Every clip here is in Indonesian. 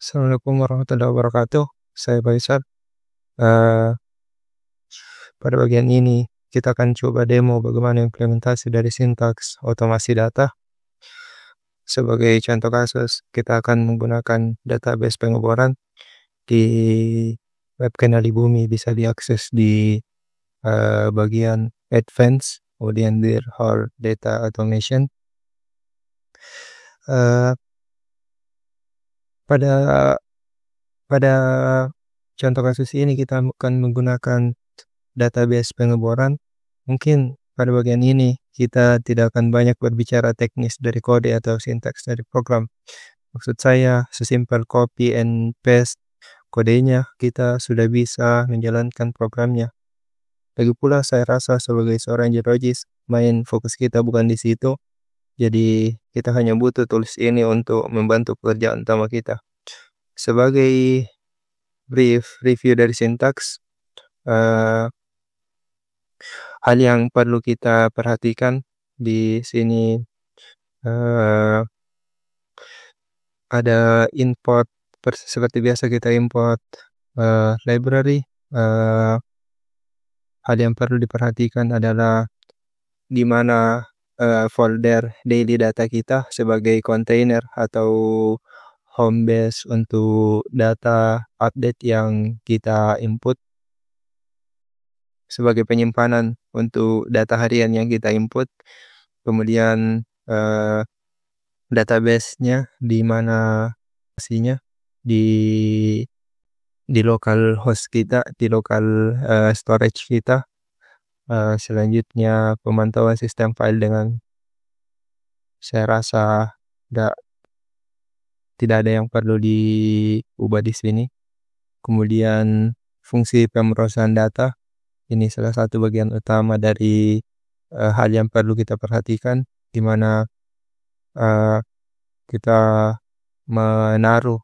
Assalamualaikum warahmatullahi wabarakatuh. Saya Faisal. Eh, Pada bagian ini kita akan coba demo bagaimana implementasi dari sintaks otomasi data. Sebagai contoh kasus, kita akan menggunakan database pengeboran di web Kenali Bumi, bisa diakses di bagian advance, kemudian di hall data automation. Eh, pada pada contoh kasus ini kita akan menggunakan database pengeboran. Mungkin pada bagian ini kita tidak akan banyak berbicara teknis dari kode atau sintaks dari program. Maksud saya sesimpel copy and paste kodenya, kita sudah bisa menjalankan programnya. Lagi pula saya rasa sebagai seorang geologis, main fokus kita bukan di situ. Jadi kita hanya butuh tools ini untuk membantu pekerjaan utama kita. Sebagai brief review dari sintaks, hal yang perlu kita perhatikan di sini ada import, seperti biasa kita import library. Hal yang perlu diperhatikan adalah di mana folder daily data kita sebagai container atau home base untuk data update yang kita input, sebagai penyimpanan untuk data harian yang kita input. Kemudian database-nya di mana pastinya di local host kita, di local storage kita. Selanjutnya pemantauan sistem file dengan, saya rasa tidak ada yang perlu diubah di sini. Kemudian fungsi pemrosesan data, ini salah satu bagian utama dari hal yang perlu kita perhatikan, di mana kita menaruh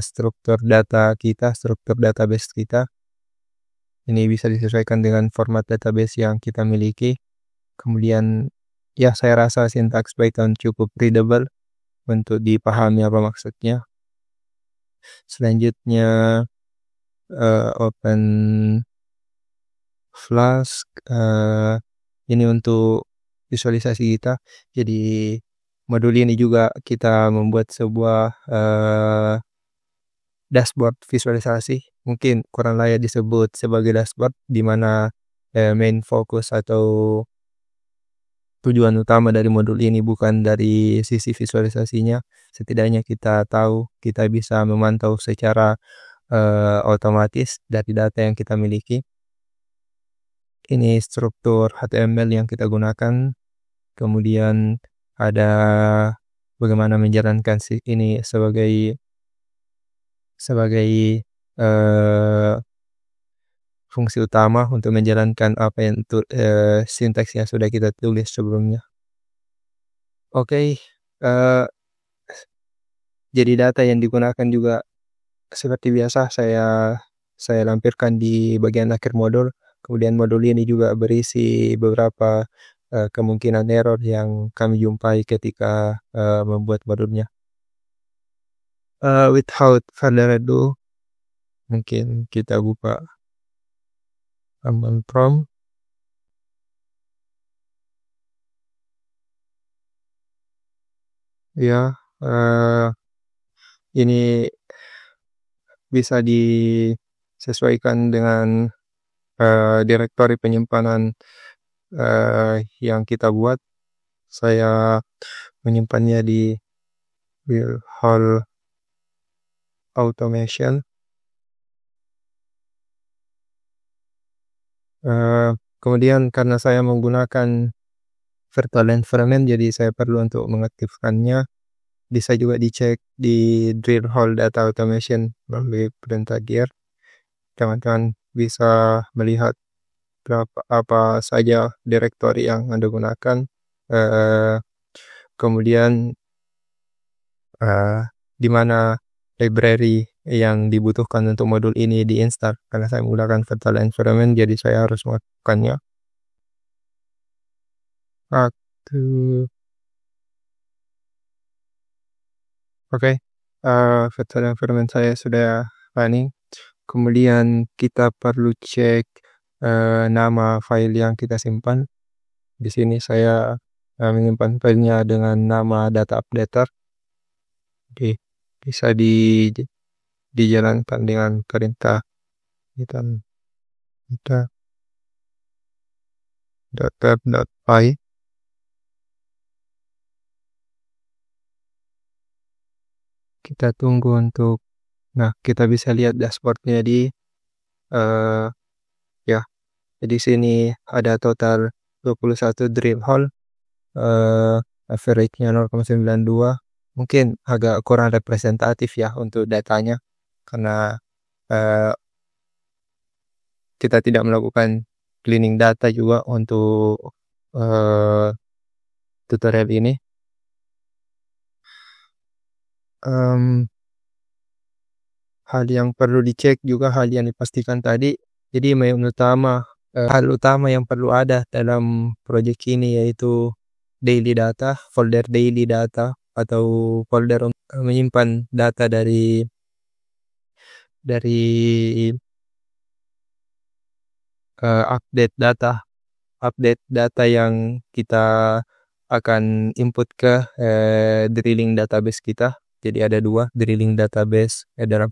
struktur data kita, struktur database kita. Ini bisa disesuaikan dengan format database yang kita miliki. Kemudian ya, saya rasa sintaks Python cukup readable untuk dipahami apa maksudnya. Selanjutnya open Flask, ini untuk visualisasi kita. Jadi modul ini juga kita membuat sebuah dashboard visualisasi, mungkin kurang layak disebut sebagai dashboard, di mana main fokus atau tujuan utama dari modul ini bukan dari sisi visualisasinya. Setidaknya kita tahu, kita bisa memantau secara otomatis dari data yang kita miliki. Ini struktur HTML yang kita gunakan. Kemudian ada bagaimana menjalankan ini sebagai fungsi utama untuk menjalankan apa yang sintaks yang sudah kita tulis sebelumnya. Oke, jadi data yang digunakan juga seperti biasa saya lampirkan di bagian akhir modul. Kemudian modul ini juga berisi beberapa kemungkinan error yang kami jumpai ketika membuat modulnya. Without further ado, mungkin kita buka command prompt. Ya, ini bisa disesuaikan dengan direktori penyimpanan yang kita buat. Saya menyimpannya di hall automation. Kemudian karena saya menggunakan virtual environment, jadi saya perlu untuk mengaktifkannya. Bisa juga dicek di drill hall data automation melalui perintah dir. Teman-teman bisa melihat apa saja direktori yang Anda gunakan. Kemudian di mana library yang dibutuhkan untuk modul ini diinstal. Karena saya menggunakan virtual environment, jadi saya harus melakukannya. Oke. virtual environment saya sudah running. Kemudian kita perlu cek nama file yang kita simpan. Di sini saya menyimpan filenya dengan nama data updater. Oke, bisa dijalankan dengan perintah kita data.py. Kita tunggu untuk, nah kita bisa lihat dashboardnya di ya. Jadi sini ada total 21 drill hole, average-nya 0,92. Mungkin agak kurang representatif ya untuk datanya karena eh, kita tidak melakukan cleaning data juga untuk eh, tutorial ini. Em, Hal yang perlu dicek juga hal yang dipastikan tadi. Jadi hal utama yang perlu ada dalam proyek ini yaitu daily data, folder daily data atau folder untuk menyimpan data dari update data yang kita akan input ke drilling database kita. Jadi ada dua drilling database dalam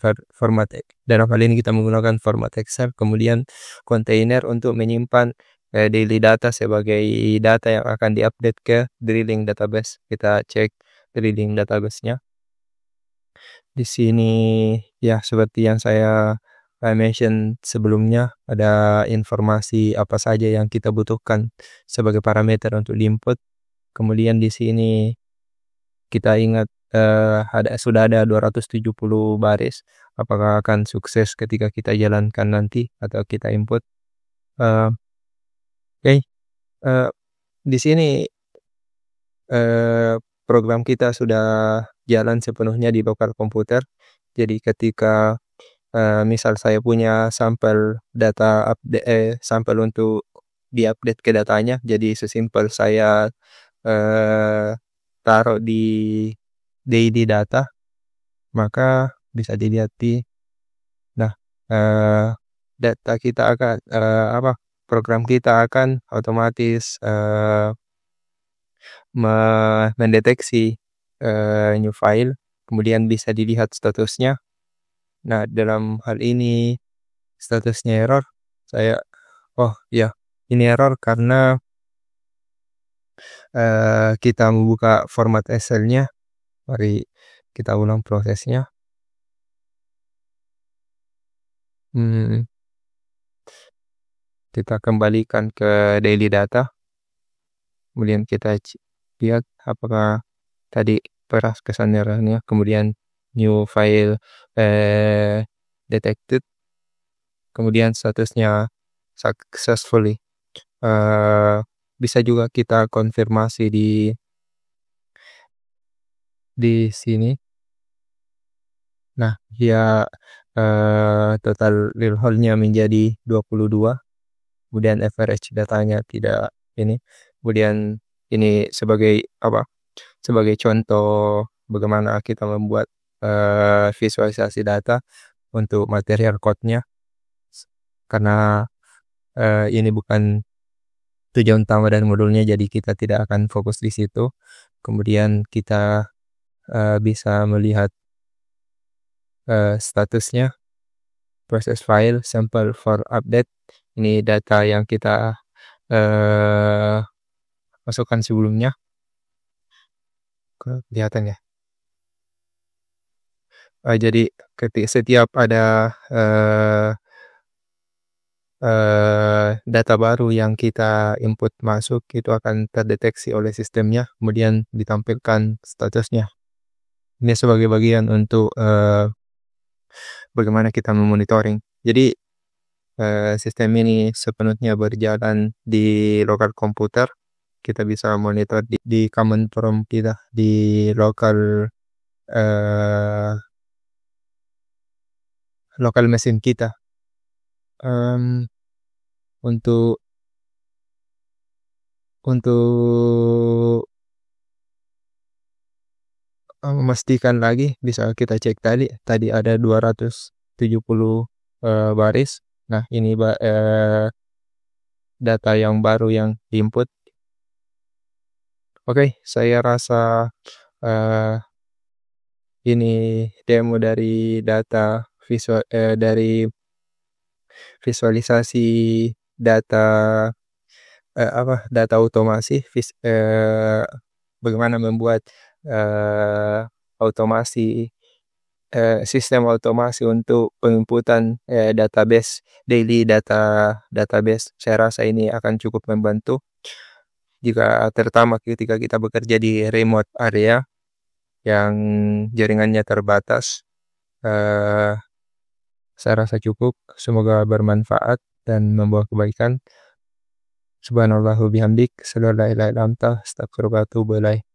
hal ini kita menggunakan format Excel, kemudian container untuk menyimpan daily data sebagai data yang akan diupdate ke drilling database. Kita cek drilling database-nya. Di sini ya seperti yang saya mention sebelumnya, ada informasi apa saja yang kita butuhkan sebagai parameter untuk input. Kemudian di sini kita ingat sudah ada 270 baris. Apakah akan sukses ketika kita jalankan nanti atau kita input? Eh, Oke, eh, di sini program kita sudah jalan sepenuhnya di lokal komputer. Jadi ketika misal saya punya sampel untuk diupdate ke datanya, jadi sesimpel saya eh, taruh di daily data, maka bisa dilihat nah eh, data kita akan program kita akan otomatis mendeteksi new file, kemudian bisa dilihat statusnya. Nah, dalam hal ini statusnya error. Oh ya, ini error karena kita membuka format Excel-nya. Mari kita ulang prosesnya. Kita kembalikan ke daily data. Kemudian kita lihat apakah tadi peras kesandarannya. Kemudian new file detected. Kemudian statusnya successfully. Bisa juga kita konfirmasi di sini. Nah, dia total real hole-nya menjadi 22. Kemudian average datanya tidak ini. Kemudian ini sebagai Sebagai contoh bagaimana kita membuat visualisasi data untuk material code-nya. Karena ini bukan tujuan utama dari modulnya, jadi kita tidak akan fokus di situ. Kemudian kita bisa melihat statusnya, process file, sample for update. Ini data yang kita masukkan sebelumnya. Kelihatan ya. Jadi setiap ada data baru yang kita input masuk itu akan terdeteksi oleh sistemnya, kemudian ditampilkan statusnya. Ini sebagai bagian untuk bagaimana kita memonitoring. Jadi sistem ini sepenuhnya berjalan di lokal komputer. Kita bisa monitor di command prompt kita di lokal mesin kita. Untuk memastikan lagi bisa kita cek tadi ada 270 baris. Nah, ini data yang baru yang input. Oke, saya rasa eh, ini demo dari dari visualisasi data data otomasi bagaimana membuat eh, otomasi sistem otomasi untuk penginputan database. Saya rasa ini akan cukup membantu jika terutama ketika kita bekerja di remote area yang jaringannya terbatas. eh saya rasa cukup. Semoga bermanfaat dan membawa kebaikan. Subhanallahu bihamdik, sallallahu la ilaha illa anta, astaghfiruka wa atubu ilaik.